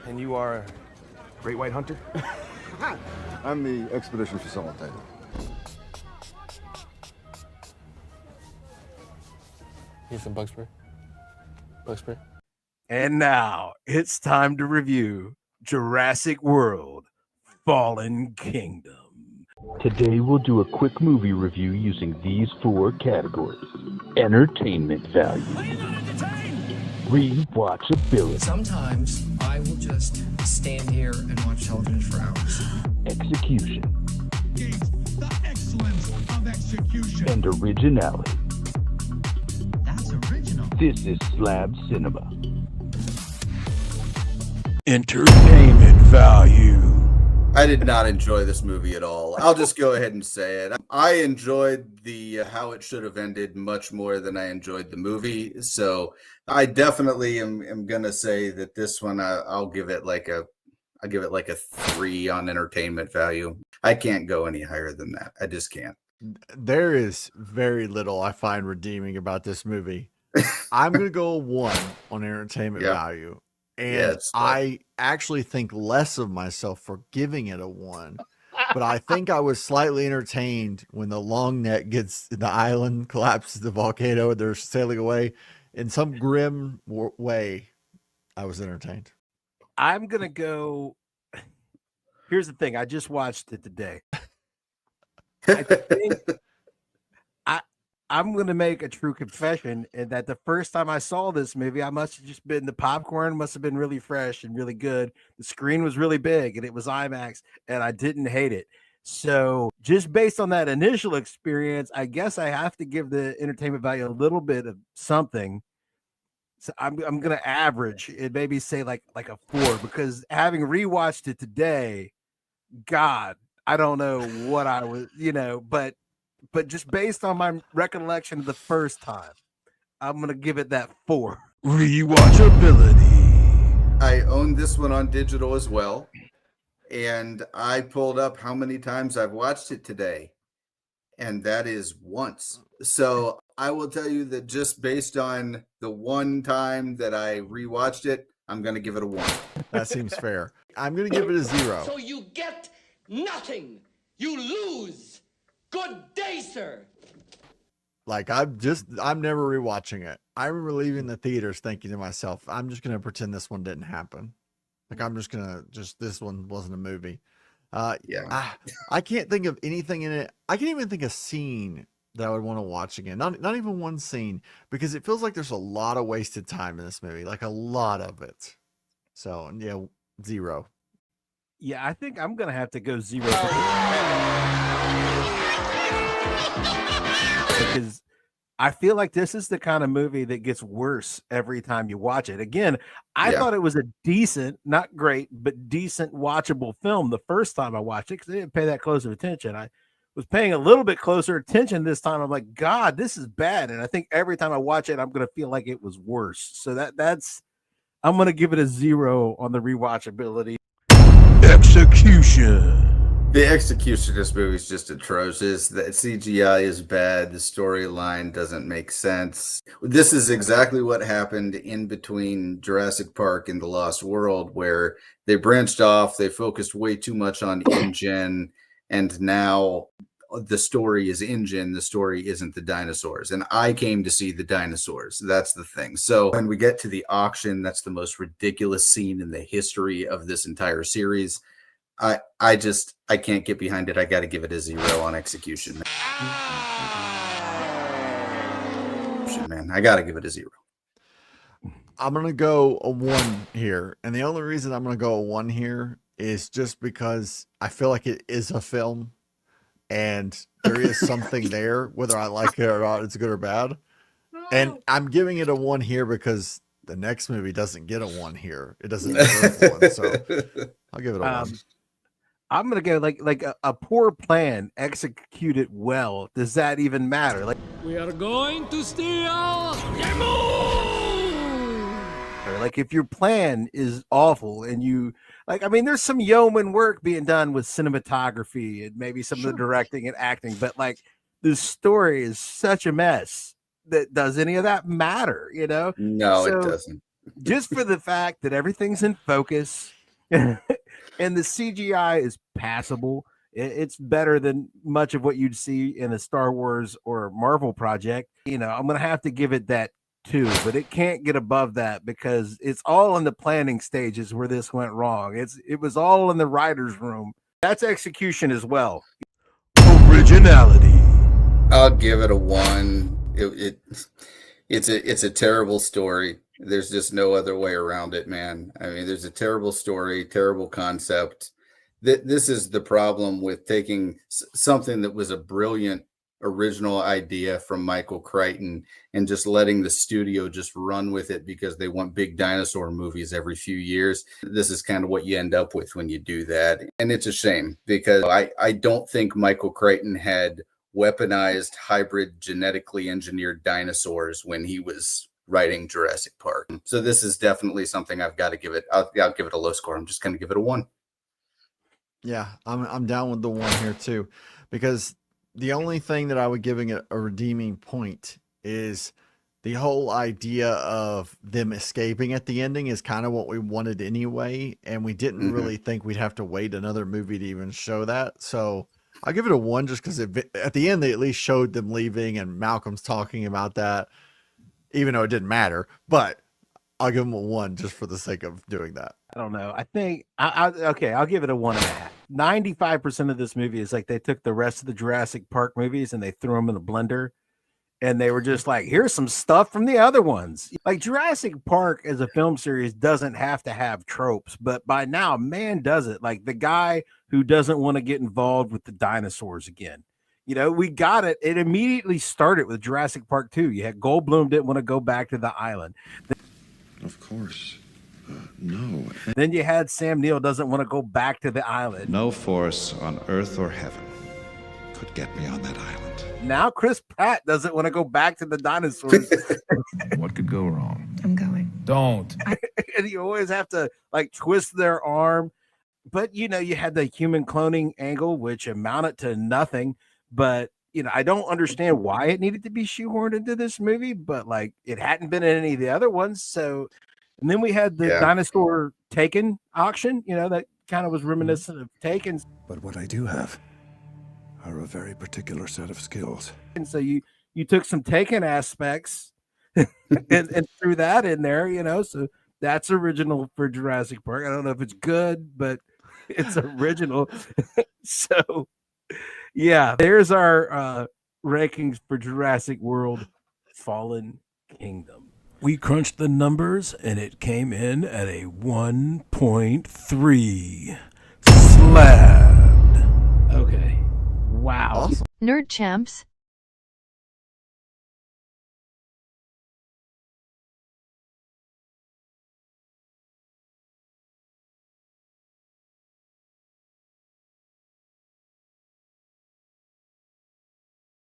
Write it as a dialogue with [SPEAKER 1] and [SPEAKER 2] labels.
[SPEAKER 1] And you are a great white hunter?
[SPEAKER 2] I'm the expedition facilitator.
[SPEAKER 1] Need some bug spray? Bug spray?
[SPEAKER 3] And now it's time to review Jurassic World Fallen Kingdom.
[SPEAKER 4] Today we'll do a quick movie review using these 4 categories. Entertainment value. Rewatchability.
[SPEAKER 5] Sometimes I will just stand here and watch television for hours.
[SPEAKER 4] Execution.
[SPEAKER 6] The excellence of execution.
[SPEAKER 4] And originality.
[SPEAKER 6] That's original.
[SPEAKER 4] This is Slabbed Cinema.
[SPEAKER 3] Entertainment value.
[SPEAKER 7] I did not enjoy this movie at all. I'll just go ahead and say it. I enjoyed the how it should have ended much more than I enjoyed the movie. So I definitely am gonna say that this one I'll give it like a 3 on entertainment value. I can't go any higher than that. I just can't.
[SPEAKER 8] There is very little I find redeeming about this movie. I'm gonna go a 1 on entertainment value. And I actually think less of myself for giving it a 1, but I think I was slightly entertained when the long neck gets the island, collapses the volcano, and they're sailing away in some grim way. I was entertained.
[SPEAKER 3] I'm going to go. Here's the thing. I just watched it today. I think I'm going to make a true confession in that the first time I saw this movie, I must have just been, the popcorn must have been really fresh and really good. The screen was really big and it was IMAX and I didn't hate it. So just based on that initial experience, I guess I have to give the entertainment value a little bit of something. So I'm going to average it, maybe say like a 4, because having rewatched it today, God, I don't know what I was, but just based on my recollection of the first time, I'm going to give it that 4.
[SPEAKER 7] Rewatchability. I own this one on digital as well. And I pulled up how many times I've watched it today. And that is once. So I will tell you that just based on the one time that I rewatched it, I'm going to give it a 1.
[SPEAKER 8] That seems fair. I'm going to give it a 0.
[SPEAKER 9] So you get nothing. You lose. Good day, sir.
[SPEAKER 8] Like I'm never rewatching it. I remember leaving the theaters thinking to myself, I'm just going to pretend this one didn't happen. Like I'm just going to this one wasn't a movie. I can't think of anything in it. I can't even think of a scene that I would want to watch again. Not even one scene, because it feels like there's a lot of wasted time in this movie, like a lot of it. So yeah, 0.
[SPEAKER 3] Yeah, I think I'm going to have to go 0. Because I feel like this is the kind of movie that gets worse every time you watch it. Again, I thought it was a decent, not great, but decent watchable film the first time I watched it, because I didn't pay that close of attention. I was paying a little bit closer attention this time. I'm like, God, this is bad. And I think every time I watch it, I'm going to feel like it was worse. So that's I'm going to give it a 0 on the rewatchability.
[SPEAKER 7] Execution. The execution of this movie is just atrocious. The CGI is bad. The storyline doesn't make sense. This is exactly what happened in between Jurassic Park and The Lost World, where they branched off. They focused way too much on InGen, and now the story is InGen. The story isn't the dinosaurs. And I came to see the dinosaurs. That's the thing. So when we get to the auction, that's the most ridiculous scene in the history of this entire series. I can't get behind it. I got to give it a 0 on execution. Man, I got to give it a 0.
[SPEAKER 8] I'm going to go a 1 here. And the only reason I'm going to go a 1 here is just because I feel like it is a film and there is something there, whether I like it or not, it's good or bad. And I'm giving it a 1 here because the next movie doesn't get a 1 here. It doesn't deserve 1. So I'll give it a 1.
[SPEAKER 3] I'm gonna go like a poor plan executed well. Does that even matter? Like,
[SPEAKER 6] We are going to steal the moon.
[SPEAKER 3] like if your plan is awful and you there's some yeoman work being done with cinematography and maybe some of the directing and acting, but like the story is such a mess that does any of that matter?
[SPEAKER 7] No, it doesn't.
[SPEAKER 3] Just for the fact that everything's in focus, and the CGI is passable. It's better than much of what you'd see in a Star Wars or Marvel project. You know, I'm gonna have to give it that too, but it can't get above that because it's all in the planning stages where this went wrong. It was all in the writer's room. That's execution as well. Originality.
[SPEAKER 7] I'll give it a 1. It's a terrible story. There's just no other way around it, man. I mean, there's a terrible story, terrible concept. This is the problem with taking something that was a brilliant original idea from Michael Crichton and just letting the studio just run with it because they want big dinosaur movies every few years. This is kind of what you end up with when you do that. And it's a shame because I don't think Michael Crichton had weaponized hybrid genetically engineered dinosaurs when he was writing Jurassic Park. So this is definitely something I've got to give it. I'll give it a low score. I'm just going to give it a 1.
[SPEAKER 8] Yeah, I'm down with the 1 here too, because the only thing that I would giving it a redeeming point is the whole idea of them escaping at the ending is kind of what we wanted anyway, and we didn't really think we'd have to wait another movie to even show that. So I'll give it a 1 just because at the end they at least showed them leaving and Malcolm's talking about that, even though it didn't matter. But I'll give them a 1 just for the sake of doing that.
[SPEAKER 3] I don't know. I think okay, I'll give it a 1.5. 95% of this movie is like they took the rest of the Jurassic Park movies and they threw them in a blender, and they were just like, here's some stuff from the other ones. Like Jurassic Park as a film series doesn't have to have tropes, but by now, man, does it. Like the guy who doesn't want to get involved with the dinosaurs again. You know, we got it. It immediately started with Jurassic Park 2. You had Goldblum didn't want to go back to the island.
[SPEAKER 2] Of course. No.
[SPEAKER 3] Then you had Sam Neill doesn't want to go back to the island.
[SPEAKER 10] No force on earth or heaven could get me on that island.
[SPEAKER 3] Now Chris Pratt doesn't want to go back to the dinosaurs.
[SPEAKER 10] What could go wrong?
[SPEAKER 5] I'm going.
[SPEAKER 6] Don't.
[SPEAKER 3] And you always have to like twist their arm. But, you know, you had the human cloning angle, which amounted to nothing. But, you know, I don't understand why it needed to be shoehorned into this movie, but like it hadn't been in any of the other ones. So, and then we had the dinosaur Taken auction, you know, that kind of was reminiscent of Taken.
[SPEAKER 10] But what I do have are a very particular set of skills.
[SPEAKER 3] And so you took some Taken aspects and threw that in there, you know, so that's original for Jurassic Park. I don't know if it's good, but it's original. So, yeah, there's our rankings for Jurassic World Fallen Kingdom. We crunched the numbers, and it came in at a 1.3. Slabbed. Okay. Wow.
[SPEAKER 8] Awesome.
[SPEAKER 11] Nerd champs,